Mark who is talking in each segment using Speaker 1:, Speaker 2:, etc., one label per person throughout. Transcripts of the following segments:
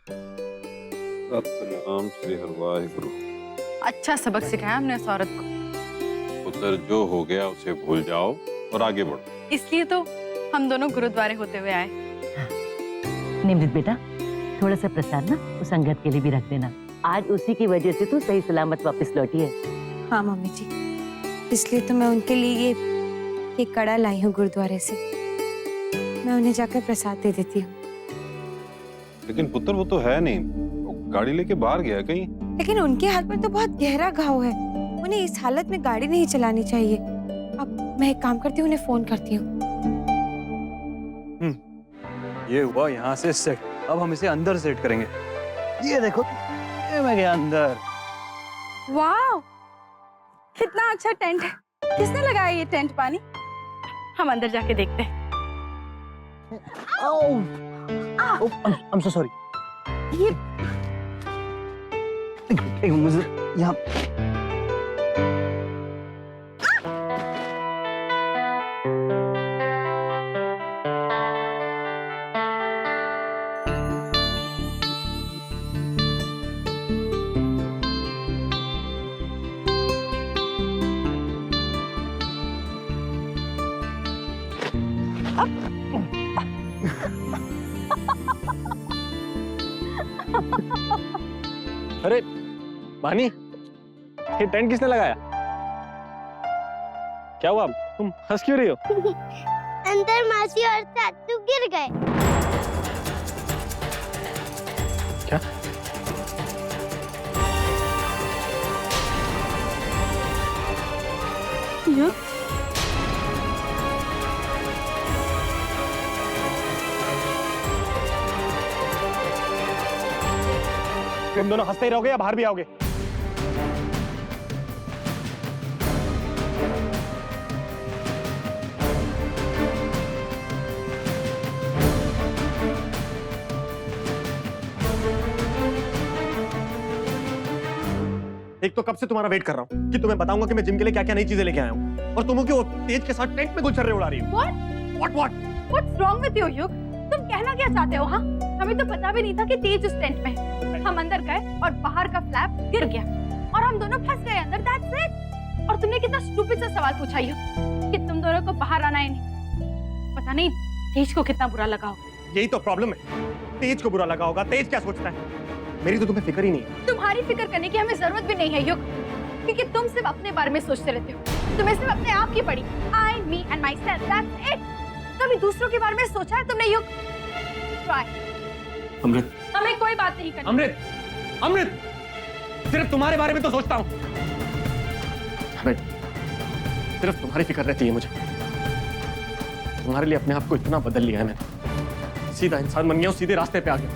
Speaker 1: सतनाम श्री हरवाहिगुरु।
Speaker 2: अच्छा सबक सिखाया हमने उस औरत को।
Speaker 1: पुत्र, जो हो गया उसे भूल जाओ और आगे बढ़ो।
Speaker 2: इसलिए तो हम दोनों गुरुद्वारे होते हुए आए।
Speaker 3: निमृत बेटा, थोड़ा सा प्रसाद ना उस अंगद के लिए भी रख देना। आज उसी की वजह से तू सही सलामत वापस लौटी है।
Speaker 4: हाँ मम्मी जी, इसलिए तो मैं उनके लिए ये कड़ा लाई हूँ गुरुद्वारे से। मैं उन्हें जाकर प्रसाद दे देती हूँ।
Speaker 1: लेकिन पुत्र, वो तो है नहीं, वो गाड़ी लेके बाहर गया कहीं।
Speaker 4: लेकिन उनके हाथ पर तो बहुत गहरा घाव है, उन्हें इस हालत में गाड़ी नहीं चलानी चाहिए। अब मैं एक काम करती हूँ, उन्हें फोन करती हूँ।
Speaker 5: ये हुआ यहाँ से सेट। अब हम इसे अंदर सेट करेंगे। ये देखो, ये मैं गया अंदर।
Speaker 2: वाह, कितना अच्छा टेंट है। किसने लगाया ये टेंट पानी? हम अंदर जाके देखते हैं।
Speaker 5: I'm so sorry।
Speaker 2: ये
Speaker 5: एक मुझे यहाँ अरे बानी, ये टेंट किसने लगाया? क्या हुआ? तुम हंस क्यों रही हो?
Speaker 6: अंदर मासी और चाचू गिर गए।
Speaker 5: क्या? तुम दोनों हंसते ही रहोगे या बाहर भी आओगे? एक तो कब से तुम्हारा वेट कर रहा हूँ कि तुम्हें बताऊंगा कि मैं जिम के लिए क्या क्या नई चीजें लेके आया हूँ, और तुम क्यों तेज के साथ टेंट में गुलछर्रे उड़ा रही हो?
Speaker 2: What's wrong with you, युग? तुम कहना क्या चाहते हो? हाँ, हमें तो पता भी नहीं था कि तेज उस टेंट में है। हम अंदर गए और बाहर का फ्लैप गिर गया और हम दोनों फंस गए अंदर। That's it। और तुमने कितना स्टूपिड सा सवाल पूछा युग कि तुम दोनों को बाहर आना ही नहीं। पता नहीं तेज को कितना बुरा लगा होगा।
Speaker 5: यही तो प्रॉब्लम है, तेज को बुरा लगा होगा। तेज क्या सोचता है? मेरी तो तुम्हें फिक्र ही नहीं है।
Speaker 2: तुम्हारी फिक्र करने की हमें जरूरत भी नहीं है युग, क्योंकि तुम सिर्फ अपने बारे में सोचते रहते हो। तुम्हें सिर्फ अपने आप की पड़ी। I, me and myself, that's it। कभी दूसरों के बारे में सोचा है तुमने युग? Try।
Speaker 5: अमृत,
Speaker 2: हमें कोई बात नहीं करनी।
Speaker 5: अमृत, अमृत, सिर्फ तुम्हारे बारे में तो सोचता हूँ। अमृत, सिर्फ तुम्हारी फिक्र रहती है मुझे। तुम्हारे लिए अपने आप को इतना बदल लिया है मैंने, सीधा इंसान बन गया हूँ, सीधे रास्ते पे आ गया।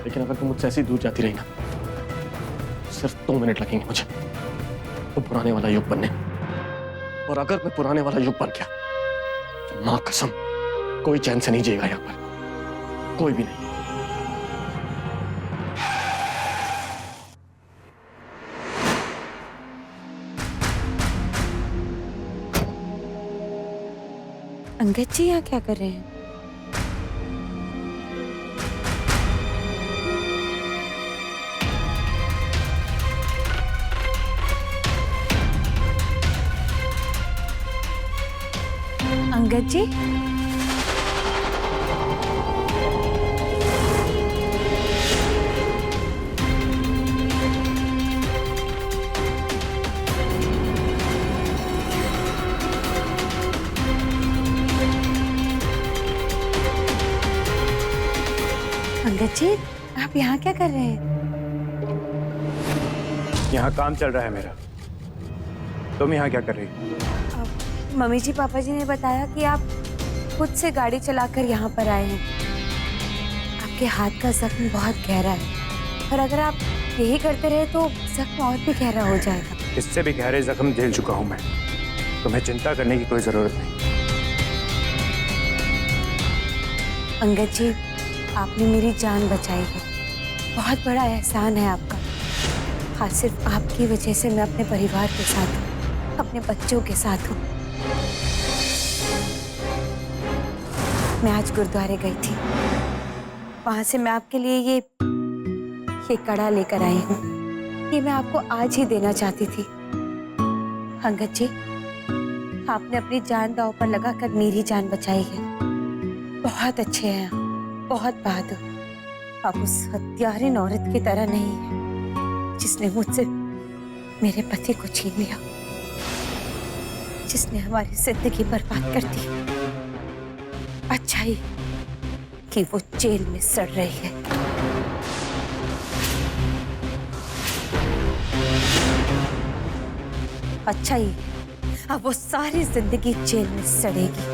Speaker 5: लेकिन अगर तुम मुझसे ऐसी दूर जाती रही ना, सिर्फ 2 मिनट लगेंगे मुझे वो पुराने वाला युग बनने। और अगर मैं पुराने वाला युग बन गया तो मां कसम कोई चैन से नहीं जिएगा यहाँ पर, कोई भी नहीं।
Speaker 4: अंगद जी यहाँ क्या कर रहे हैं? अंगद जी, अंगद जी, आप यहाँ क्या कर रहे हैं?
Speaker 5: यहाँ काम चल रहा है मेरा। तुम यहाँ क्या कर रही हो?
Speaker 4: मम्मी जी पापा जी ने बताया कि आप खुद से गाड़ी चलाकर यहाँ पर आए हैं। आपके हाथ का जख्म बहुत गहरा है और अगर आप यही करते रहे तो जख्म और भी गहरा हो जाएगा।
Speaker 5: इससे भी गहरे जख्म झेल चुका हूँ मैं, तुम्हें चिंता करने की कोई जरूरत नहीं।
Speaker 4: अंगद जी, आपने मेरी जान बचाई है, बहुत बड़ा एहसान है आपका। हाँ, सिर्फ आपकी वजह से मैं अपने परिवार के साथ हूँ, अपने बच्चों के साथ हूँ। मैं आज गुरुद्वारे गई थी वहां से मैं आपके लिए ये कड़ा लेकर आई हूँ। ये मैं आपको आज ही देना चाहती थी। अंगद जी, आपने अपनी जान दांव पर लगाकर मेरी जान बचाई है। बहुत अच्छे हैं आप, बहुत बहादुर। आप उस हत्यारिन औरत की तरह नहीं है जिसने मुझसे मेरे पति को छीन लिया, जिसने हमारी जिंदगी बर्बाद कर दी। अच्छा ही कि वो जेल में सड़ रही है। अच्छा ही अब वो सारी जिंदगी जेल में सड़ेगी।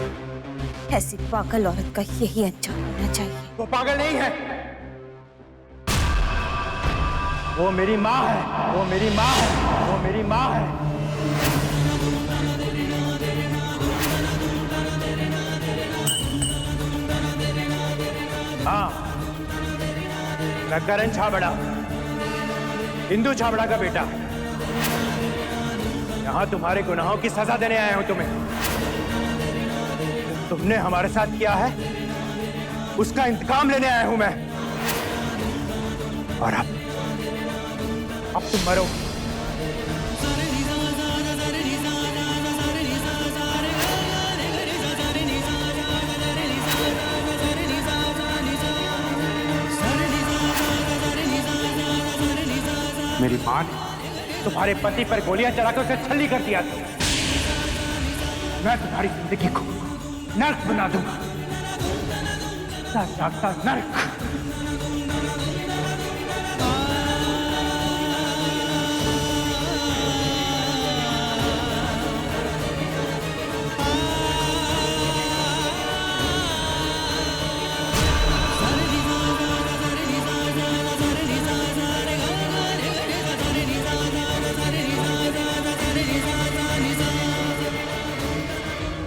Speaker 4: ऐसी पागल औरत का यही अंजाम होना चाहिए।
Speaker 7: वो पागल नहीं है, वो मेरी माँ है, वो मेरी माँ है, वो मेरी माँ है। हाँ, मैं करण छाबड़ा, हिंदू छाबड़ा का बेटा। यहां तुम्हारे गुनाहों की सजा देने आया हूं तुम्हें। तुमने हमारे साथ किया है, उसका इंतकाम लेने आया हूं मैं। और अब तुम मरो। मेरी मां ने तुम्हारे पति पर गोलियां चलाकर उसे छल्ली कर दिया था। मैं तुम्हारी जिंदगी को नर्क बना दूंगा, नर्क।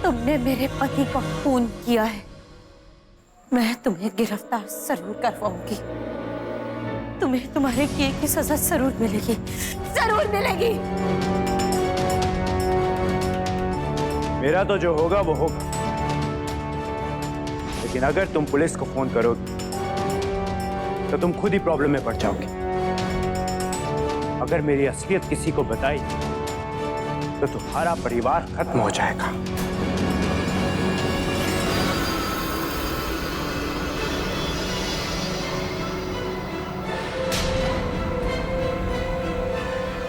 Speaker 4: तुमने मेरे पति का खून किया है, मैं तुम्हें गिरफ्तार जरूर करवाऊंगी। तुम्हें तुम्हारे किए की सजा जरूर मिलेगी, जरूर मिलेगी।
Speaker 7: मेरा तो जो होगा वो होगा, लेकिन अगर तुम पुलिस को फोन करोगे तो तुम खुद ही प्रॉब्लम में पड़ जाओगे। अगर मेरी असलियत किसी को बताई तो तुम्हारा परिवार खत्म हो जाएगा।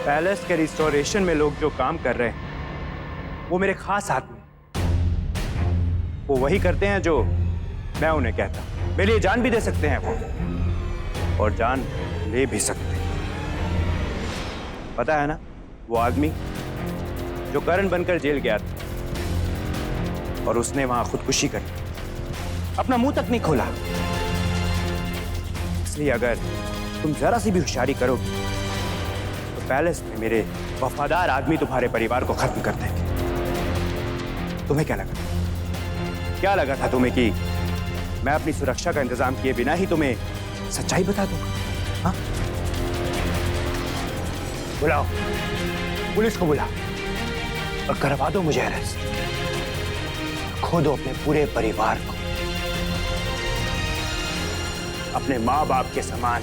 Speaker 7: पैलेस के रिस्टोरेशन में लोग जो काम कर रहे हैं वो मेरे खास आदमी, वो वही करते हैं जो मैं उन्हें कहता हूं। मेरे लिए जान भी दे सकते हैं वो, और जान ले भी सकते हैं। पता है ना, वो आदमी जो करण बनकर जेल गया था और उसने वहां खुदकुशी कर अपना मुंह तक नहीं खोला। इसलिए अगर तुम जरा सी भी होशियारी करोगे तो पैलेस में मेरे वफादार आदमी तुम्हारे परिवार को खत्म कर देंगे। तुम्हें क्या लगा था तुम्हें कि मैं अपनी सुरक्षा का इंतजाम किए बिना ही तुम्हें सच्चाई बता दूंगा? हाँ? बुलाओ, पुलिस को बुलाओ और करवा दो मुझे अरेस्ट। खो दो अपने पूरे परिवार को, अपने माँ बाप के समान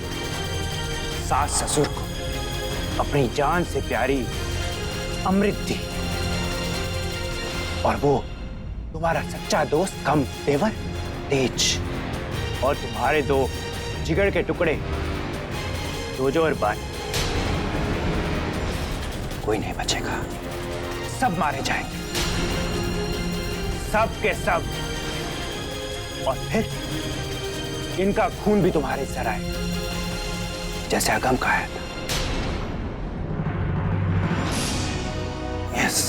Speaker 7: सास ससुर को अपनी जान से प्यारी अमृत दी, और वो तुम्हारा सच्चा दोस्त कम तेवर तेज, और तुम्हारे दो जिगर के टुकड़े जोजो और बानी। कोई नहीं बचेगा, सब मारे जाएंगे, सब के सब। और फिर इनका खून भी तुम्हारे सर आएगा जैसे अगम का है। यस।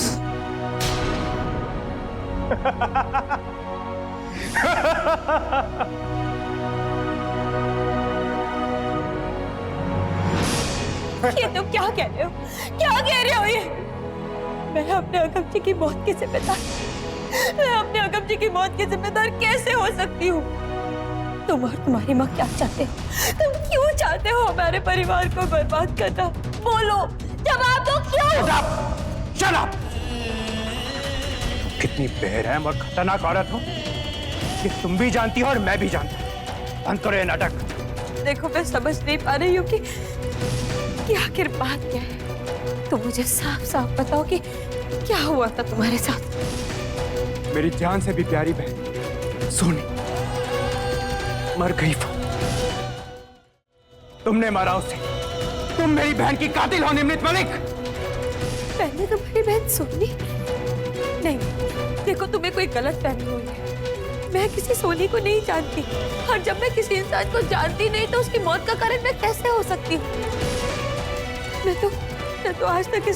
Speaker 4: ये तुम क्या कह रहे हो? क्या कह रहे हो ये? मैं अपने अगम जी की मौत की जिम्मेदार, मैं अपने अगम जी की मौत की जिम्मेदार कैसे हो सकती हूँ? तुम और तुम्हारी माँ क्या चाहते हो? तुम क्यों चाहते हो हमारे परिवार को बर्बाद करना? बोलो, जवाब दो, क्यों?
Speaker 7: Shut up! कितनी बेरहम और खतरनाक औरत हो, ये तुम भी जानती हो और मैं भी जानता हूँ। बंद करो ये नाटक।
Speaker 4: देखो मैं समझ नहीं पा रही हूँ कि आखिर बात क्या है। तुम मुझे साफ साफ बताओ कि क्या हुआ था तुम्हारे साथ।
Speaker 7: मेरी जान से भी प्यारी बहन सोनी मर गई। वो तुमने मारा उसे। तुम मेरी बहन की कातिल हो निमृत मलिक।
Speaker 4: मैंने तुम्हारी बहन सोनी? नहीं, देखो तुम्हें कोई गलत फहमी हुई है। मैं किसी सोनी को नहीं जानती, और जब मैं किसी इंसान को जानती नहीं तो उसकी मौत का कारण मैं कैसे हो सकती हूँ? मैं तो आज तक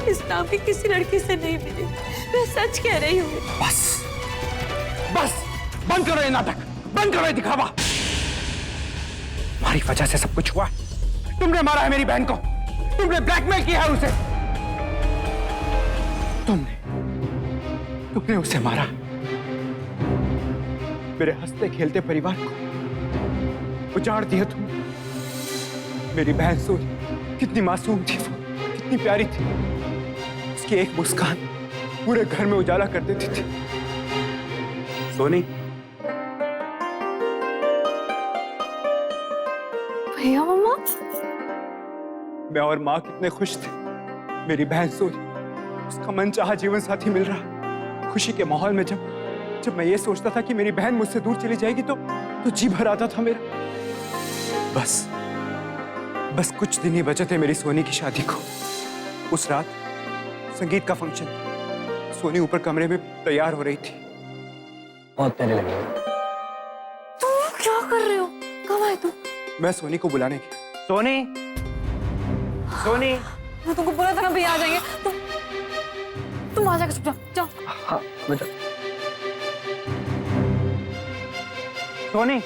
Speaker 4: इस नाम की किसी लड़की से नहीं मिली। मैं सच कह रही हूँ।
Speaker 7: बस बस बंद करो ये नाटक, बंद करो ये दिखावा। तुम्हारी वजह से सब कुछ हुआ। तुमने मारा है मेरी बहन को, तुमने ब्लैकमेल किया है उसे, तुमने उसे मारा। मेरे हंसते खेलते परिवार को उजाड़ दिया तुमने। मेरी बहन सोनी कितनी मासूम थी, वो कितनी प्यारी थी। उसकी एक मुस्कान पूरे घर में उजाला कर देती थी। सोनी,
Speaker 4: भैया मम्मा,
Speaker 7: मैं और माँ कितने खुश थे। मेरी बहन सोनी, उसका मनचाहा जीवन साथी मिल रहा। खुशी के माहौल में जब मैं ये सोचता था कि मेरी बहन मुझसे दूर चली जाएगी तो जी भर आता था मेरा। बस कुछ दिन ही बचे थे मेरी सोनी की शादी को। उस रात संगीत का फंक्शन था। सोनी ऊपर कमरे में तैयार हो रही थी।
Speaker 5: बहुत प्यारे लगे।
Speaker 4: तुम क्या कर रहे हो? कब आए तुम?
Speaker 7: मैं सोनी को बुलाने गया। सोनी, सोनी,
Speaker 4: मैं तुमको बोला था ना भैया आ जाएंगे। तुम आ जाकर चुप जाओ।
Speaker 5: हाँ बेटा।
Speaker 7: सोनी,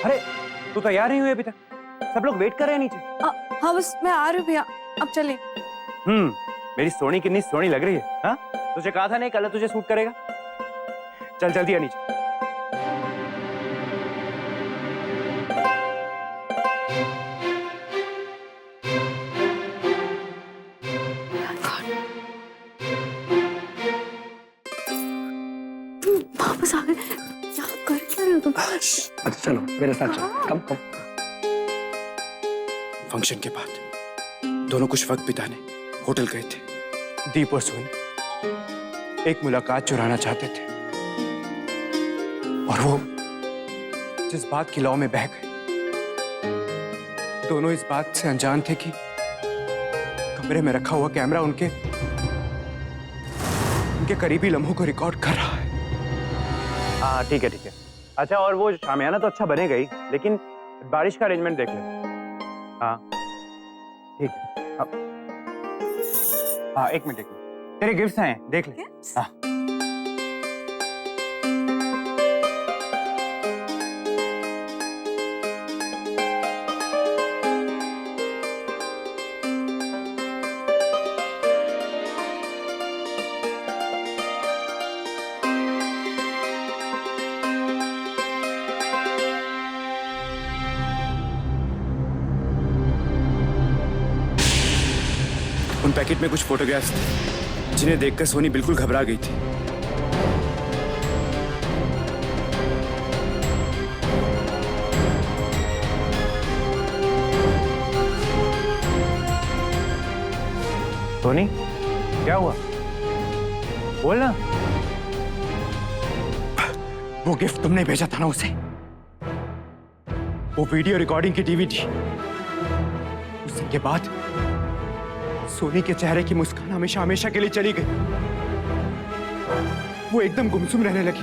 Speaker 7: अरे तू तैयार नहीं हुई अभी तक? सब लोग वेट कर रहे हैं नीचे।
Speaker 4: हाँ बस मैं आ रही हूँ भैया, अब चले।
Speaker 7: मेरी सोनी कितनी सोनी लग रही है। हाँ, तुझे कहा था नहीं कलर तुझे सूट करेगा। चल जल्दी आ नीचे।
Speaker 4: वापस आ गए। क्या कर क्या रहे हो तुम?
Speaker 5: अच्छा चलो मेरे साथ चलो। कम
Speaker 7: फंक्शन के बाद दोनों कुछ वक्त बिताने होटल गए थे। दीप और सोनी एक मुलाकात चुराना चाहते थे, और वो जिस बात की लौ में बह गए। दोनों इस बात से अनजान थे कि कमरे में रखा हुआ कैमरा उनके करीबी लम्हों को रिकॉर्ड कर रहा है। हाँ ठीक है ठीक है। अच्छा, और वो शामियाना तो अच्छा बनेगा ही, लेकिन बारिश का अरेंजमेंट देख ले। हाँ ठीक है। हाँ एक मिनट तेरे गिफ्ट्स हैं, देख ले। हाँ उन पैकेट में कुछ फोटोग्राफ्स थे जिन्हें देखकर सोनी बिल्कुल घबरा गई थी। सोनी, क्या हुआ? बोलना। वो गिफ्ट तुमने भेजा था ना उसे, वो वीडियो रिकॉर्डिंग की डीवीडी। उसके बाद सोनी के चेहरे की मुस्कान हमेशा हमेशा के लिए चली गई। वो एकदम गुमसुम रहने लगी।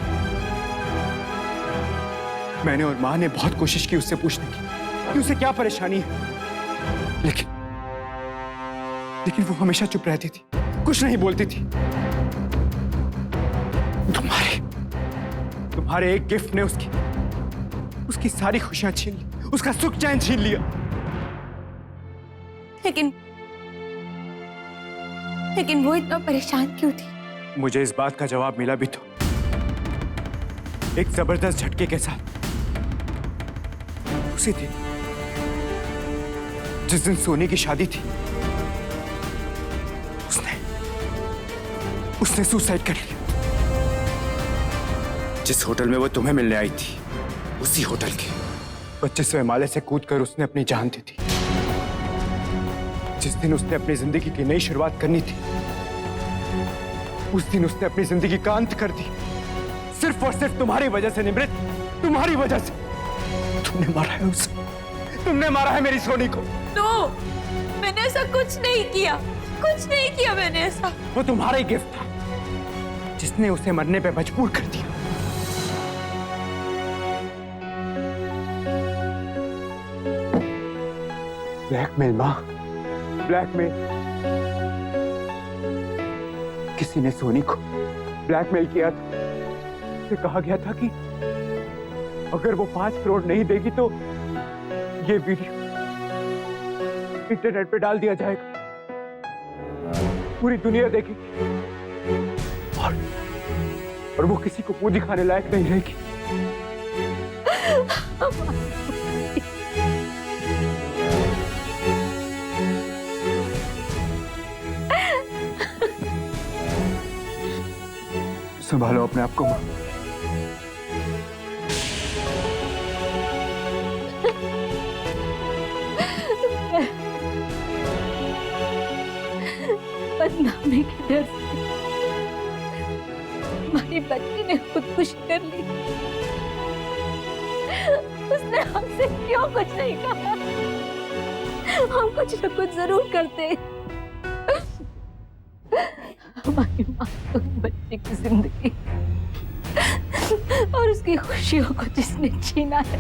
Speaker 7: मैंने और मां ने बहुत कोशिश की उससे पूछने की कि उसे क्या परेशानी है, लेकिन वो हमेशा चुप रहती थी, कुछ नहीं बोलती थी। तुम्हारे एक गिफ्ट ने उसकी सारी खुशियां छीन ली, उसका सुख चैन छीन लिया।
Speaker 4: लेकिन वो इतना परेशान क्यों थी?
Speaker 7: मुझे इस बात का जवाब मिला भी तो एक जबरदस्त झटके के साथ। उसी दिन जिस दिन सोनी की शादी थी, उसने सुसाइड कर लिया। जिस होटल में वो तुम्हें मिलने आई थी, उसी होटल के 25वें माले से कूदकर उसने अपनी जान दी थी। जिस दिन उसने अपनी जिंदगी की नई शुरुआत करनी थी, उस दिन उसने अपनी जिंदगी का अंत कर दी। सिर्फ और सिर्फ तुम्हारी वजह से निमृत, तुम्हारी वजह से। तुमने मारा है उसे, तुमने मारा है मेरी सोनी को।
Speaker 4: नो, मैंने ऐसा कुछ नहीं किया, कुछ नहीं किया मैंने ऐसा।
Speaker 7: वो तुम्हारा ही गिफ्ट था जिसने उसे मरने पे मजबूर कर दिया। ब्लैकमेल माँ, ब्लैकमेल। किसी ने सोनी को ब्लैकमेल किया था। उसे कहा गया था कि अगर वो 5 करोड़ नहीं देगी तो ये वीडियो इंटरनेट पे डाल दिया जाएगा, पूरी दुनिया देखेगी और वो किसी को मुंह दिखाने लायक नहीं रहेगी। संभालो अपने आप को मां।
Speaker 2: बदनामी के डर से हमारी बच्ची ने खुदकुशी कर ली। उसने हमसे क्यों कुछ नहीं कहा? हम कुछ न कुछ जरूर करते। हमारी मासूम बच्ची की जिंदगी और उसकी खुशियों को जिसने छीना है,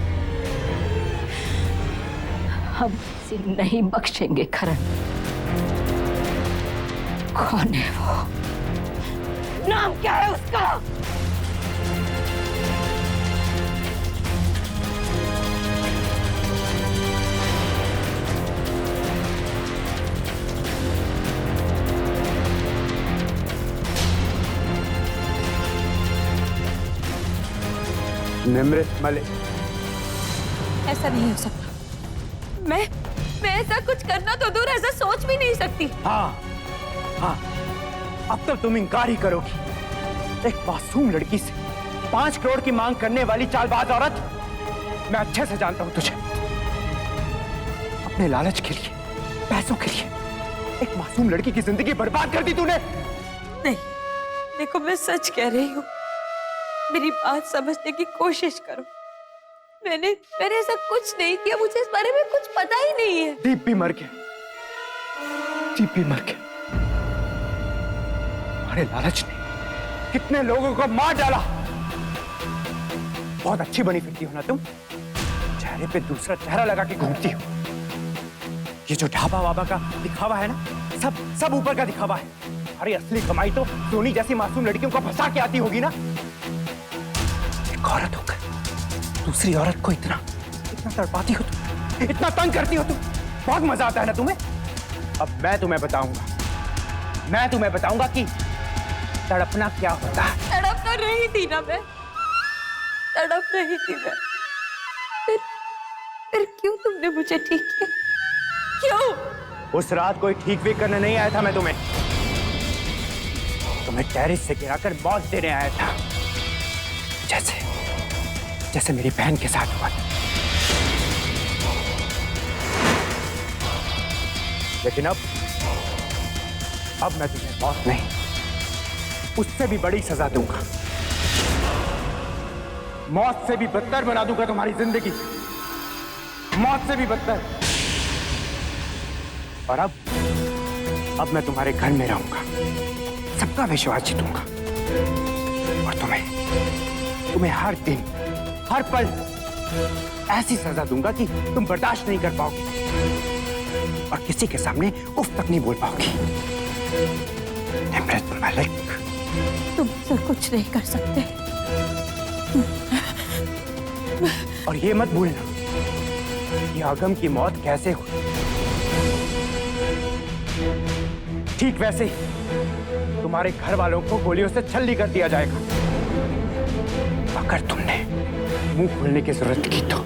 Speaker 2: हम इसे नहीं बख्शेंगे। करण, कौन है वो? नाम क्या है उसका?
Speaker 7: निमृत मलिक।
Speaker 4: ऐसा नहीं हो सकता। मैं ऐसा कुछ करना तो दूर, ऐसा सोच भी नहीं सकती।
Speaker 7: हाँ, हाँ, अब तो तुम इनकार ही करोगी। एक मासूम लड़की से 5 करोड़ की मांग करने वाली चालबाज औरत। मैं अच्छे से जानता हूं तुझे। अपने लालच के लिए, पैसों के लिए एक मासूम लड़की की जिंदगी बर्बाद कर दी तूने।
Speaker 4: नहीं, देखो मैं सच कह रही हूँ, मेरी बात समझने की कोशिश करो। मैंने ऐसा कुछ नहीं किया, मुझे इस बारे में कुछ पता ही नहीं है।
Speaker 7: दीप भी मर गया, दीप भी मर गया। हमारे लालच ने कितने लोगों को मार डाला। बहुत अच्छी बनी फिरती हो ना तुम, चेहरे पे दूसरा चेहरा लगा के घूमती हो। ये जो ढाबा वाबा का दिखावा है ना, सब ऊपर का दिखावा है। अरे असली कमाई तो सोनी जैसी मासूम लड़कियों को फंसा के आती होगी ना। एक औरत होकर दूसरी औरत को इतना तड़पाती हो तुम, इतना तंग करती हो तुम। बहुत मजा आता है ना तुम्हें। अब मैं तुम्हें बताऊंगा कि तड़पना क्या होता है।
Speaker 4: तड़प तो रही थी ना मैं, तड़प रही थी मैं। फिर क्यों तुमने मुझे ठीक किया? क्यों?
Speaker 7: उस रात कोई ठीक भी करने नहीं आया था मैं तुम्हें टेरिस से गिराकर मौत देने आया था, जैसे मेरी बहन के साथ हुआ। लेकिन अब मैं तुम्हें मौत नहीं, उससे भी बड़ी सजा दूंगा। मौत से भी बदतर बना दूंगा तुम्हारी जिंदगी, मौत से भी बदतर। और अब मैं तुम्हारे घर में रहूंगा, सबका विश्वास जीतूंगा और तुम्हें हर दिन, हर पल ऐसी सजा दूंगा कि तुम बर्दाश्त नहीं कर पाओगे और किसी के सामने उफ तक नहीं बोल पाओगी। निमृत मलिक,
Speaker 4: तुम मुझसे कुछ नहीं कर सकते।
Speaker 7: और ये मत भूलना कि आगम की मौत कैसे हुई, ठीक वैसे ही तुम्हारे घर वालों को गोलियों से छल्ली कर दिया जाएगा। अगर तुमने मुंह खोलने की जरूरत की तो।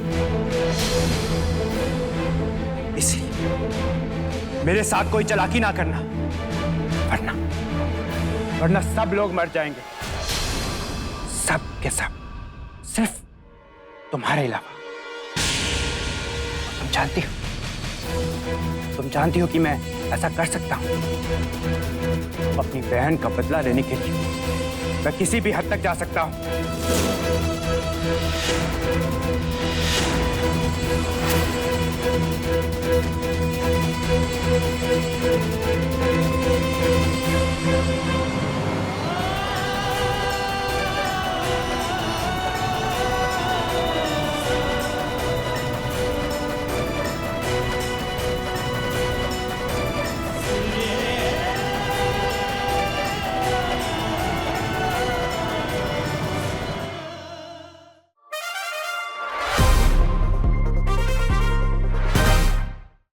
Speaker 7: इसलिए मेरे साथ कोई चालाकी ना करना, वरना सब लोग मर जाएंगे, सब के सब, सिर्फ तुम्हारे अलावा। तुम जानती हो कि मैं ऐसा कर सकता हूँ। अपनी बहन का बदला लेने के लिए मैं किसी भी हद तक जा सकता हूँ।